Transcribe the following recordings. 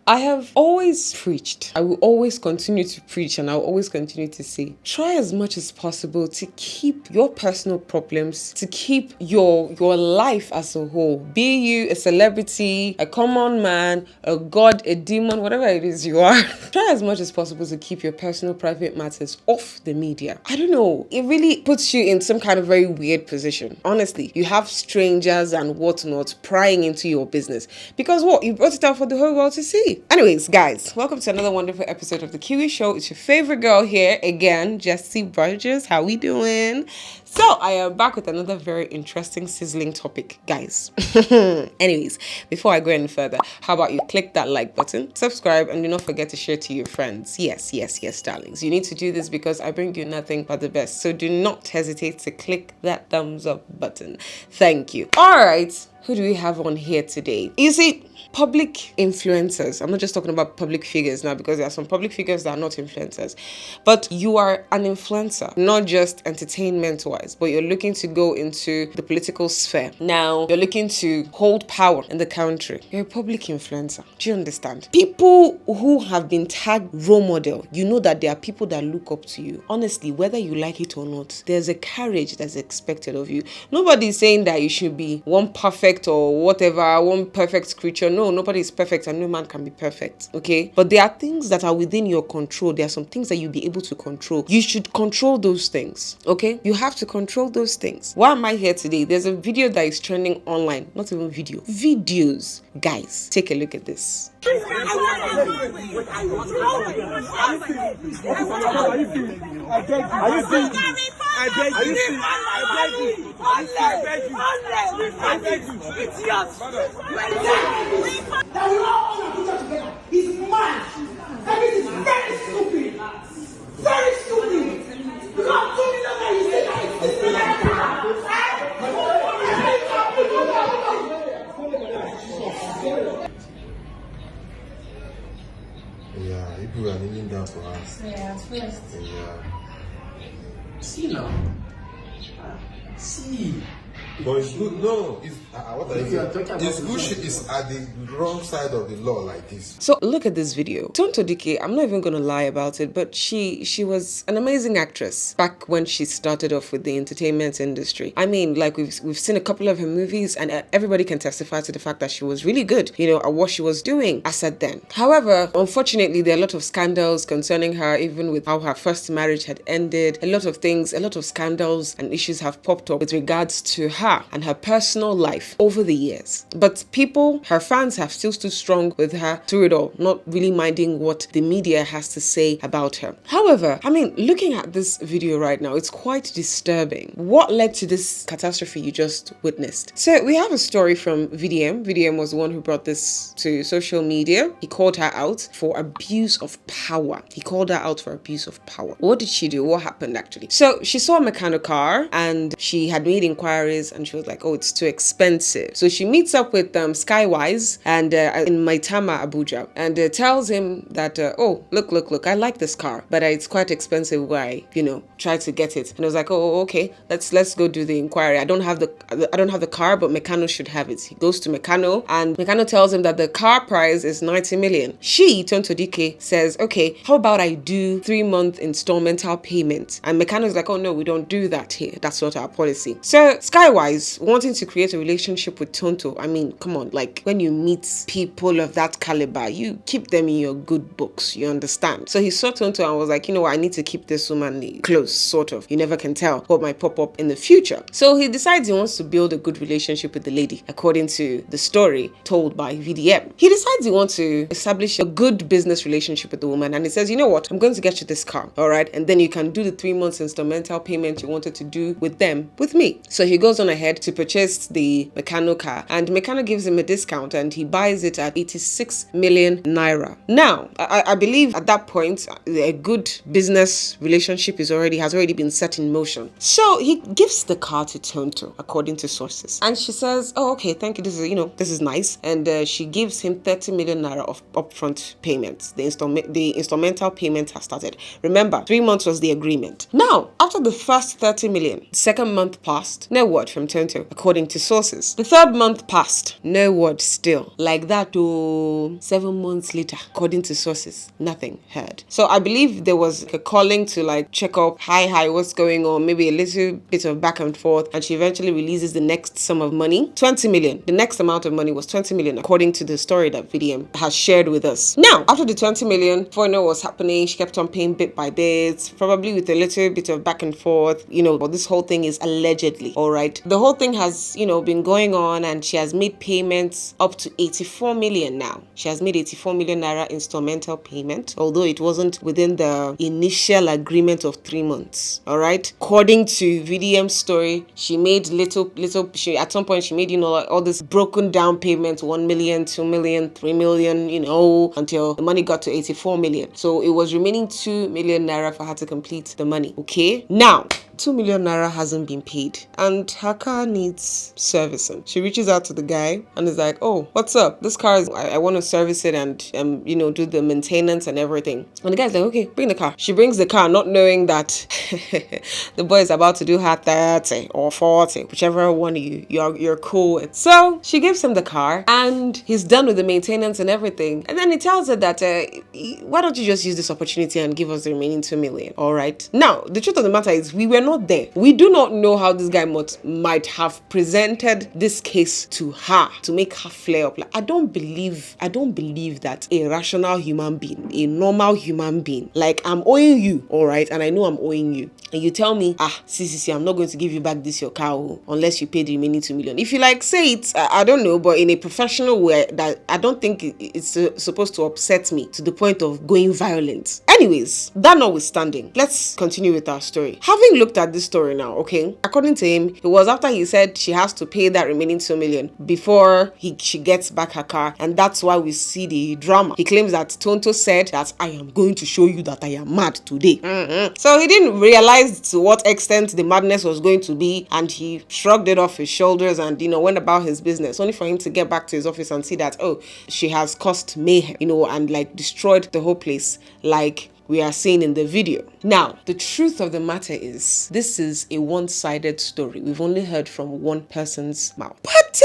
I have always preached, I will always continue to preach, and I will always continue to say, try as much as possible to keep your personal problems, to keep your life as a whole. Be you a celebrity, a common man, a god, a demon, whatever it is you are. Try as much as possible to keep your personal private matters off the media. I don't know, it really puts you in some kind of very weird position. Honestly, you have strangers and whatnot prying into your business. Because what? You brought it out for the whole world to see. Anyways, guys, welcome to another wonderful episode of The Kiwi Show. It's your favorite girl here again, Jessie Burgess. How we doing? So I am back with another very interesting, sizzling topic, guys. Anyways, before I go any further, how about you click that like button, subscribe, and do not forget to share to your friends. Yes, darlings. You need to do this because I bring you nothing but the best. So do not hesitate to click that thumbs up button. Thank you. All right. Who do we have on here today? You see, public influencers. I'm not just talking about public figures now because there are some public figures that are not influencers. But you are an influencer, not just entertainment-wise, but you're looking to go into the political sphere. Now, you're looking to hold power in the country. You're a public influencer. Do you understand? People who have been tagged role model, you know that there are people that look up to you. Honestly, whether you like it or not, there's a courage that's expected of you. Nobody's saying that you should be one perfect or whatever, one perfect creature. No, nobody is perfect and no man can be perfect, okay? But there are things that are within your control. There are some things that you'll be able to control. You should control those things, okay? You have to control those things. Why am I here today? There's a video that is trending online. Not even video. Videos. Guys, take a look at this. He's mad. And this is very stupid. Very stupid. You have 2 million and you say that it's 6 million. Yeah, people are kneeling down for us. Yeah, at first. Yeah. See now. See. But it's good. No, it's what are you saying? It's good shit is at the wrong side of the law like this. So look at this video. Tonto Dike, I'm not even gonna lie about it, but she was an amazing actress back when she started off with the entertainment industry. I mean, like we've seen a couple of her movies, and everybody can testify to the fact that she was really good, you know, at what she was doing as at then. However, unfortunately, there are a lot of scandals concerning her, even with how her first marriage had ended. A lot of things, a lot of scandals and issues have popped up with regards to her and her personal life over the years. But people, her fans, have still stood strong with her through it all, not really minding what the media has to say about her. However, I mean, looking at this video right now, it's quite disturbing. What led to this catastrophe you just witnessed? So we have a story from VDM. VDM was the one who brought this to social media. He called her out for abuse of power. What did she do? What happened actually? So she saw a mechanic car and she had made inquiries and she was like, oh, it's too expensive. So she meets up with Skywise and in Maitama, Abuja, and tells him that, oh, look, I like this car, but it's quite expensive where I, try to get it. And I was like, oh, okay, let's go do the inquiry. I don't have the car, but Meccano should have it. He goes to Meccano and Meccano tells him that the car price is 90 million. She, Tonto Dike, says, okay, how about I do 3-month installmental payment? And Meccano is like, oh no, we don't do that here. That's not our policy. So Skywise, wanting to create a relationship with Tonto, I mean, come on, like when you meet people of that caliber, you keep them in your good books, you understand? So he saw Tonto and was like, you know what, I need to keep this woman close, sort of. You never can tell what might pop up in the future. So he decides he wants to build a good relationship with the lady, according to the story told by VDM. He decides he wants to establish a good business relationship with the woman, and he says, you know what, I'm going to get you this car, all right? And then you can do the 3 months instrumental payment you wanted to do with them with me. So he goes on ahead to purchase the Meccano car, and Meccano gives him a discount and he buys it at 86 million naira. Now, I believe at that point, a good business relationship has already been set in motion. So he gives the car to Tonto, according to sources. And she says, oh, okay, thank you. This is nice. And she gives him 30 million naira of upfront payments. The instrumental payment has started. Remember, 3 months was the agreement. Now, after the first 30 million, second month passed. No word from from Tonto, according to sources. The third month passed. No word still. Like that, 7 months later, according to sources, nothing heard. So I believe there was a calling to like check up, hi, what's going on? Maybe a little bit of back and forth, and she eventually releases the next sum of money, 20 million. The next amount of money was 20 million, according to the story that VDM has shared with us. Now, after the 20 million, before I know what was happening, she kept on paying bit by bit, probably with a little bit of back and forth. But this whole thing is allegedly, all right? The whole thing has, been going on, and she has made payments up to 84 million now. She has made 84 million naira instrumental payment, although it wasn't within the initial agreement of 3 months, all right? According to VDM's story, she made little, at some point she made, all this broken down payments, 1 million, 2 million, 3 million, until the money got to 84 million. So it was remaining 2 million naira for her to complete the money, okay? Now, 2 million naira hasn't been paid, and her car needs servicing. She reaches out to the guy and is like, oh, what's up? This car is, I want to service it and, do the maintenance and everything. And the guy's like, okay, bring the car. She brings the car, not knowing that the boy is about to do her 30 or 40, whichever one you're cool with. So she gives him the car, and he's done with the maintenance and everything. And then he tells her that, why don't you just use this opportunity and give us the remaining 2 million? All right. Now, the truth of the matter is, we were not there. We do not know how this guy might have presented this case to her to make her flare up. Like, I don't believe that a rational human being, a normal human being, like, I'm owing you, all right, and I know I'm owing you, and you tell me, see, I'm not going to give you back this your car unless you pay the remaining 2 million. If you say it, I don't know, but in a professional way, that I don't think it's supposed to upset me to the point of going violent. Anyways, that notwithstanding, let's continue with our story. Having looked at this story now, okay, according to him, it was after he said she has to pay that remaining 2 million before she gets back her car, and that's why we see the drama. He claims that Tonto said that I am going to show you that I am mad today. So he didn't realize to what extent the madness was going to be, and he shrugged it off his shoulders and went about his business, only for him to get back to his office and see that, oh, she has caused mayhem, and destroyed the whole place, like we are seeing in the video. Now, the truth of the matter is, this is a one-sided story. We've only heard from one person's mouth. But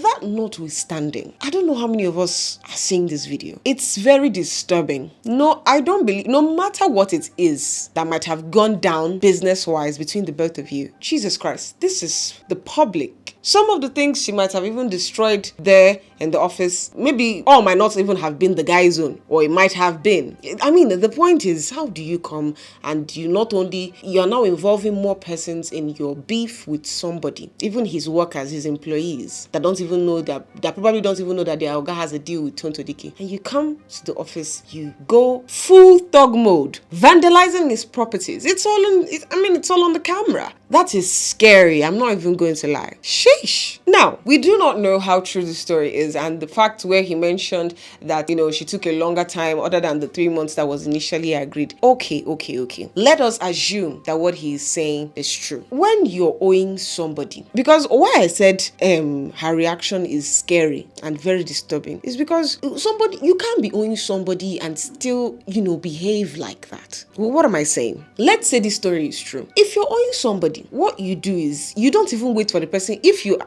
that notwithstanding, I don't know how many of us are seeing this video. It's very disturbing. No, I don't believe, no matter what it is that might have gone down business-wise between the both of you, Jesus Christ, this is the public. Some of the things she might have even destroyed there in the office, maybe all might not even have been the guy's own, or it might have been. I mean, the point is, how do you come and you're now involving more persons in your beef with somebody, even his workers, his employees, that probably don't even know that their Oga has a deal with Tonto Dike, and you come to the office, you go full thug mode, vandalizing his properties. It's all on the camera. That is scary. I'm not even going to lie. Sheesh. Now, we do not know how true the story is, and the fact where he mentioned that, she took a longer time other than the 3 months that was initially agreed. Okay. Let us assume that what he is saying is true. When you're owing somebody, because why I said her reaction is scary and very disturbing is because you can't be owing somebody and still, behave like that. Well, what am I saying? Let's say this story is true. If you're owing somebody, what you do is you don't even wait for the person. If you,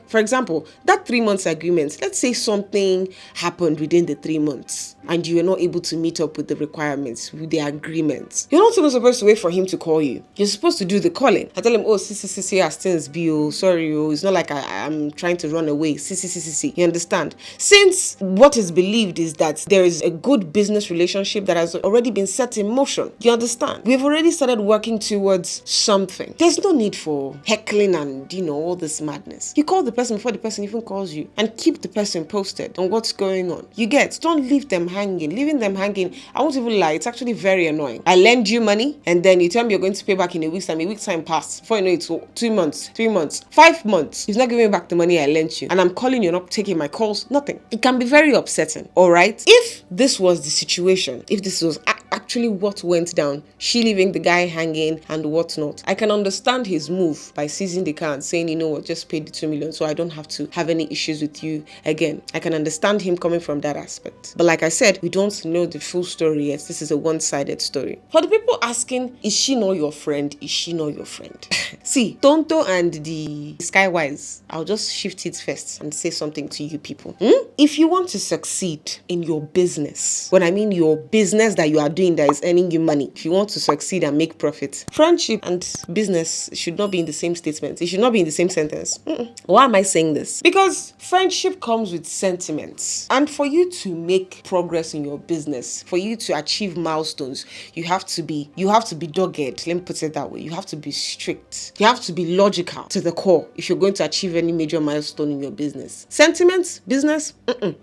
for example, that 3 months agreement, let's say something happened within the 3 months and you were not able to meet up with the requirements, with the agreements. You're not even supposed to wait for him to call you. You're supposed to do the calling. I tell him, oh, see, as things be, oh, sorry, oh, it's not like I'm trying to run away. See. You understand? Since what is believed is that there is a good business relationship that has already been set in motion. You understand? We've already started working towards something. There's no need for heckling and, all this madness. You call the person before the person even calls you and keep the person posted on what's going on. You get? Don't leave them hanging. Leaving them hanging, I won't even lie, it's actually very annoying. I lend you money and then you tell me you're going to pay back in a week's time. A week's time passed. Before you know it's 2 months, 3 months, 5 months. He's not giving me back the money I lent you. And I'm calling you, not taking my calls, nothing. It can be very upsetting, all right? If this was the situation, if this was actually what went down, she leaving the guy hanging and whatnot, I can understand his move by seizing the car and saying, you know what, just pay the 2 million so I don't have to have any issues with you again. I can understand him coming from that aspect. But like I said, we don't know the full story yet. This is a one-sided story. For the people asking, is she not your friend? Is she not your friend? See, Tonto and the Skywise, I'll just shift it first and say something to you people. If you want to succeed in your business, when I mean your business that you are doing that is earning you money, if you want to succeed and make profit, friendship and business should not be in the same statement. It should not be in the same sentence. Why am I saying this? Because friendship comes with sentiments. And for you to make progress in your business, for you to achieve milestones, you have to be dogged. Let me put it that way. You have to be strict. You have to be logical to the core if you're going to achieve any major milestone in your business. Sentiments, business,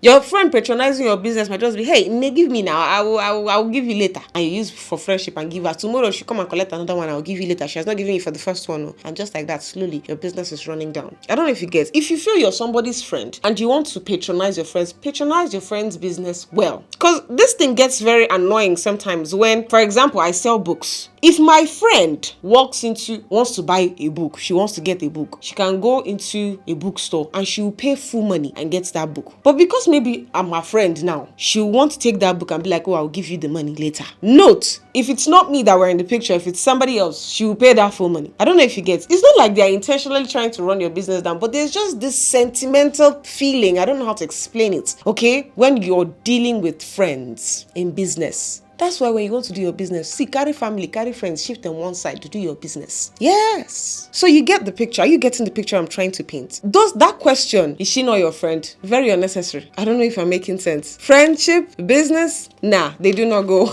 Your friend patronizing your business might just be, hey, may give me now, I will give you later. And you use for friendship and give her. Tomorrow she'll come and collect another one, I'll give you later. She has not given you for the first one. No. And just like that, slowly, your business is running down. I don't know if you get. If you feel you're somebody's friend and you want to patronize your friend's business well. Because this thing gets very annoying sometimes when, for example, I sell books. If my friend wants to buy a book, she wants to get a book, she can go into a bookstore and she will pay full money and get that book. But because maybe I'm her friend now, she'll want to take that book and be like, oh, I'll give you the money later. Note, if it's not me that were in the picture, if it's somebody else, she will pay that full money. I don't know if you get. It's not like they're intentionally trying to run your business down, but there's just this sentimental feeling. I don't know how to explain it. Okay? When you're dealing with friends in business. That's why when you want to do your business, see, carry family, carry friends, shift them one side to do your business. Yes. So you get the picture. Are you getting the picture I'm trying to paint? Does that question, is she not your friend? Very unnecessary. I don't know if I'm making sense. Friendship, business, nah, they do not go.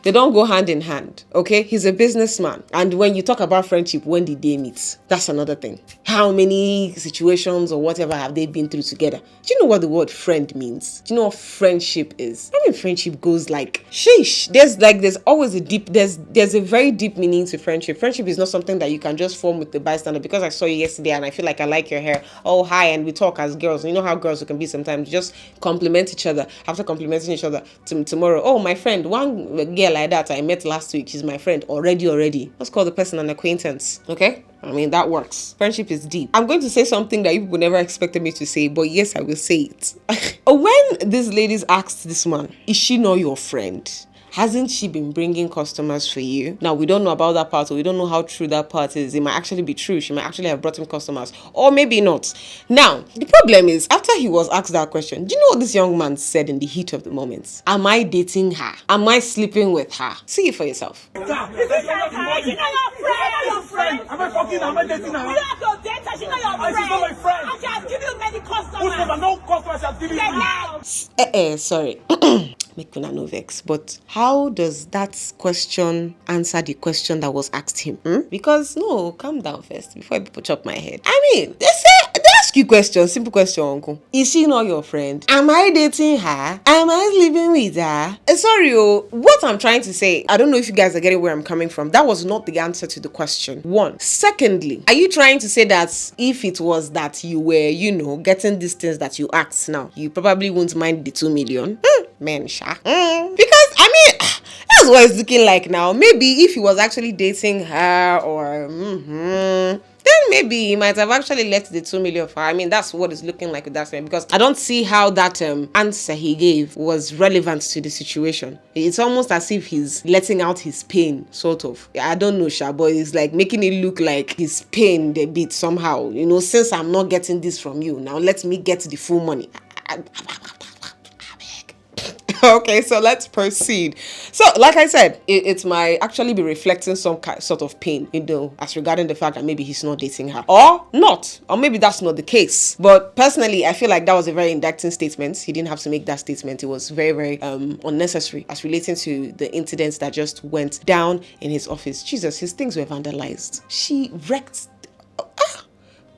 They don't go hand in hand. Okay? He's a businessman. And when you talk about friendship, when did they meet? That's another thing. How many situations or whatever have they been through together? Do you know what the word friend means? Do you know what friendship is? I mean, friendship goes like, sheesh. There's always there's a very deep meaning to friendship. Friendship is not something that you can just form with the bystander because I saw you yesterday and I feel like I like your hair. Oh, hi, and we talk as girls. You know how girls can be sometimes. Just compliment each other. After complimenting each other, tomorrow, oh, my friend, one girl like that I met last week, she's my friend already. Let's call the person an acquaintance. Okay? I mean, that works. Friendship is deep. I'm going to say something that you people never expected me to say, but yes, I will say it. When these ladies asked this man, is she not your friend? Hasn't she been bringing customers for you? Now, we don't know about that part, or we don't know how true that part is. It might actually be true. She might actually have brought him customers, or maybe not. Now, the problem is, after he was asked that question, do you know what this young man said in the heat of the moment? Am I dating her? Am I sleeping with her? See it for yourself. Am I dating her? You have to date her. She's not your friend. She's not my friend. And she has given you many customers. No customers have given you. Sorry. Make me no vex. But how does that question answer the question that was asked him? Because no, calm down first before people chop my head. I mean, they ask you question, simple question, uncle. Is she not your friend? Am I dating her? Am I living with her? Sorry, what I'm trying to say, I don't know if you guys are getting where I'm coming from. That was not the answer to the question. One. Secondly, are you trying to say that if it was that you were, getting these things that you asked now, you probably won't mind the 2 million? Men, sha. Because, I mean, that's what it's looking like now. Maybe if he was actually dating her or, then maybe he might have actually let the 2 million for her. I mean, that's what it's looking like with that thing, because I don't see how that answer he gave was relevant to the situation. It's almost as if he's letting out his pain, sort of. I don't know, Sha, but it's like making it look like he's pained a bit somehow. Since I'm not getting this from you, now let me get the full money. Okay, so let's proceed. So, like I said, it might actually be reflecting some sort of pain, as regarding the fact that maybe he's not dating her, or not, or maybe that's not the case. But personally, I feel like that was a very indicting statement. He didn't have to make that statement. It was very, very unnecessary as relating to the incidents that just went down in his office. Jesus, his things were vandalized. She wrecked,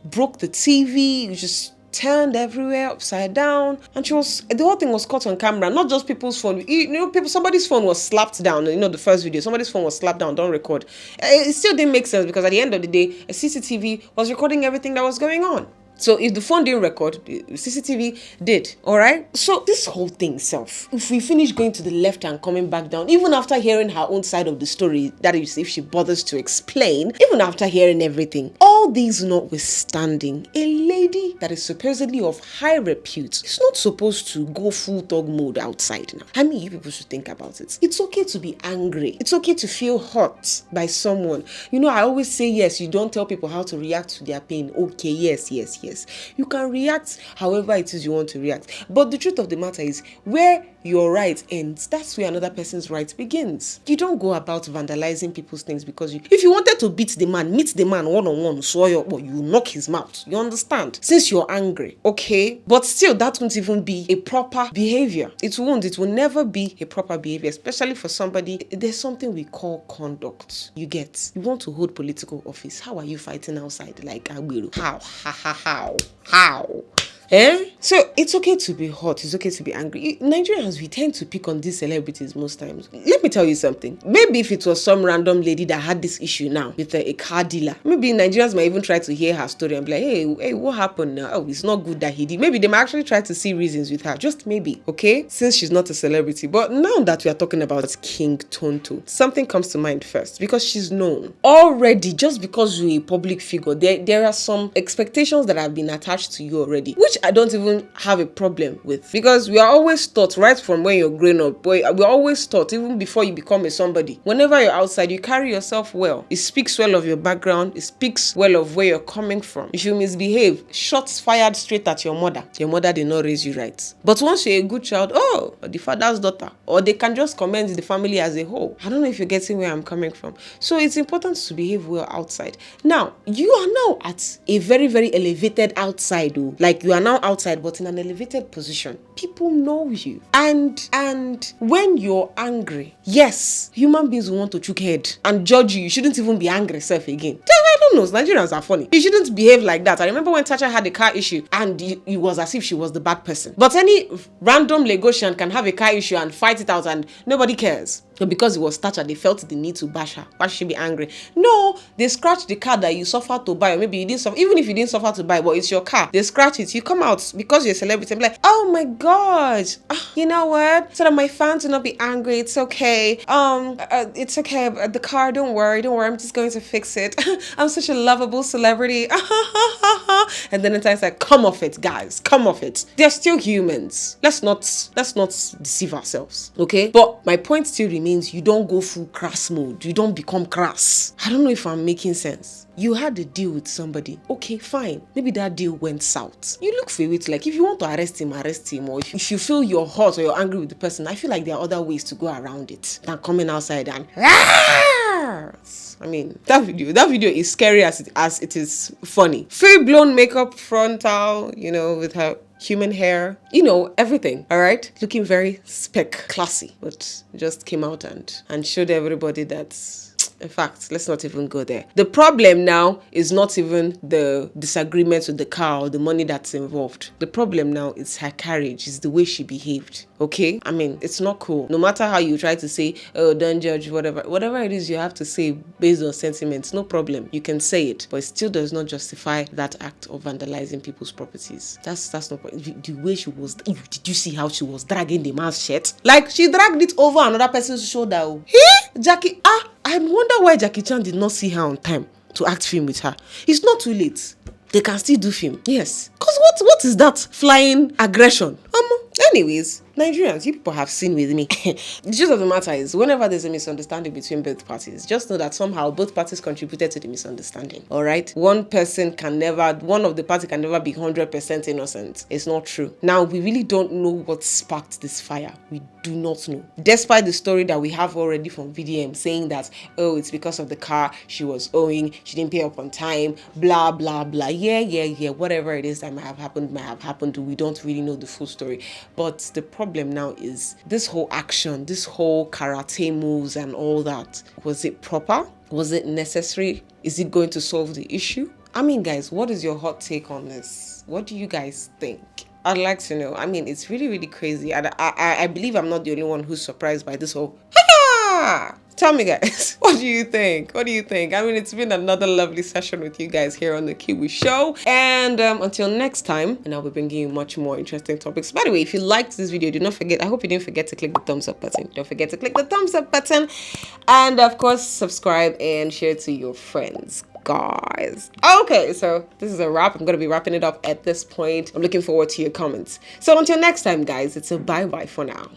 broke the TV, just turned everywhere upside down, and the whole thing was caught on camera. Not just people's phone. Somebody's phone was slapped down. The first video, somebody's phone was slapped down. Don't record. It still didn't make sense, because at the end of the day, a CCTV was recording everything that was going on. So if the phone didn't record, the CCTV did. All right. So this whole thing itself, if we finish going to the left and coming back down, even after hearing her own side of the story, that is, if she bothers to explain, even after hearing everything, all these notwithstanding, a lady that is supposedly of high repute is not supposed to go full thug mode outside now. I mean, you people should think about it. It's okay to be angry. It's okay to feel hurt by someone. You know, I always say, yes, you don't tell people how to react to their pain. Okay, yes. You can react however it is you want to react. But the truth of the matter is, where your right ends, that's where another person's right begins. You don't go about vandalizing people's things because if you wanted to meet the man one-on-one, so you knock his mouth. You understand? Since you're angry, okay? But still, that won't even be a proper behavior. It will never be a proper behavior, especially for somebody. There's something we call conduct. You get? You want to hold political office. How are you fighting outside like Aguero? How? So it's okay to be hot, it's okay to be angry. Nigerians, we tend to pick on these celebrities most times. Let me tell you something. Maybe if it was some random lady that had this issue now with a car dealer, maybe Nigerians might even try to hear her story and be like, hey, what happened now? Oh, it's not good that he did. Maybe they might actually try to see reasons with her. Just maybe, okay? Since she's not a celebrity. But now that we are talking about King Tonto, something comes to mind first because she's known. Already, just because you're a public figure, there are some expectations that have been attached to you already, which I don't even have a problem with, because we are always taught right from when you're growing up, we're always taught even before you become a somebody, whenever you're outside, you carry yourself well. It speaks well of your background, it speaks well of where you're coming from. If you misbehave, shots fired straight at your mother did not raise you right. But once you're a good child, the father's daughter, or they can just commend the family as a whole. I don't know if you're getting where I'm coming from. So it's important to behave well outside. Now, you are now at a very, very elevated outside, like you are now outside but in an elevated position. People know you, and when you're angry, yes, human beings will want to choke head and judge you. You shouldn't even be angry self again. I don't know, Nigerians are funny. You shouldn't behave like that. I remember when Tacha had a car issue and it was as if she was the bad person, but any random Lagosian can have a car issue and fight it out and nobody cares. Because it was Thatcher, they felt the need to bash her. Why should she be angry? No, they scratched the car that you suffered to buy, or maybe you didn't suffer. Even if you didn't suffer to buy, but it's your car, they scratch it. You come out because you're a celebrity and be like, oh my god, you know what? So that my fans will not be angry. It's okay. It's okay. The car, don't worry. I'm just going to fix it. I'm such a lovable celebrity. And then it's like, come off it, guys. Come off it. They're still humans. Let's not deceive ourselves. Okay? But my point still remains. You don't go full crass mode. You don't become crass. I don't know if I'm making sense. You had a deal with somebody. Okay, fine. Maybe that deal went south. You look for it. Like, if you want to arrest him. Or if you feel you're hot or you're angry with the person, I feel like there are other ways to go around it than coming outside and I mean, that video is scary as it is funny. Full blown makeup, frontal, with her human hair, everything. All right, looking very classy, but just came out and showed everybody that. In fact, let's not even go there. The problem now is not even the disagreements with the car or the money that's involved. The problem now is her carriage, is the way she behaved. Okay? I mean, it's not cool. No matter how you try to say, oh, don't judge, whatever it is you have to say based on sentiments, no problem. You can say it, but it still does not justify that act of vandalizing people's properties. That's not the way she was. Did you see how she was dragging the man's shirt? Like, she dragged it over another person's shoulder. Jackie, I wonder why Jackie Chan did not see her on time to act film with her. It's not too late. They can still do film. Yes. Because what is that flying aggression? Anyways, Nigerians, you people have seen with me. The truth of the matter is, whenever there's a misunderstanding between both parties, just know that somehow both parties contributed to the misunderstanding. All right? One of the party can never be 100% innocent. It's not true. Now, we really don't know what sparked this fire. We do not know. Despite the story that we have already from VDM saying that, it's because of the car she was owing, she didn't pay up on time, blah, blah, blah. Yeah. Whatever it is that might have happened. We don't really know the full story. But the problem now is this whole action, this whole karate moves and all that. Was it proper? Was it necessary? Is it going to solve the issue? I mean, guys, what is your hot take on this? What do you guys think? I'd like to know. I mean, it's really, really crazy. I believe I'm not the only one who's surprised by this whole Tell me, guys, what do you think? What do you think? I mean, it's been another lovely session with you guys here on the Kiwi Show. And until next time, and I'll be bringing you much more interesting topics. By the way, if you liked this video, do not forget, I hope you didn't forget to click the thumbs up button. Don't forget to click the thumbs up button. And of course, subscribe and share to your friends, guys. Okay, so this is a wrap. I'm going to be wrapping it up at this point. I'm looking forward to your comments. So until next time, guys, it's a bye-bye for now.